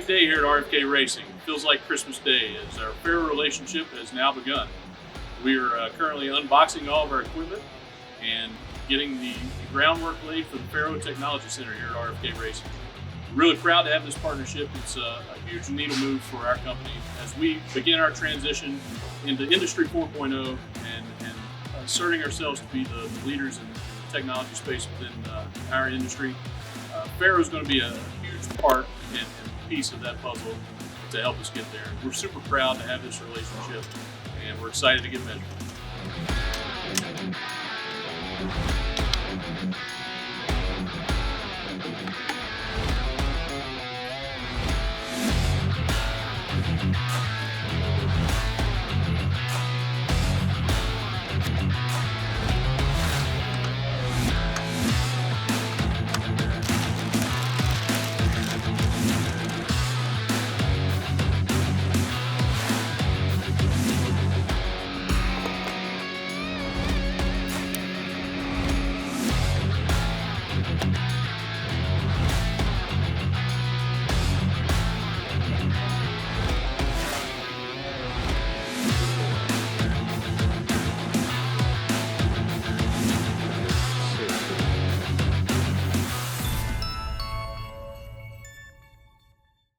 great day here at RFK Racing. It feels like Christmas Day as our Faro relationship has now begun. We are currently unboxing all of our equipment and getting the groundwork laid for the Faro Technology Center here at RFK Racing. We're really proud to have this partnership. It's a huge needle move for our company as we begin our transition into Industry 4.0 and asserting ourselves to be the leaders in the technology space within our industry. Faro is going to be a huge part and piece of that puzzle to help us get there. We're super proud to have this relationship, and we're excited to get measured.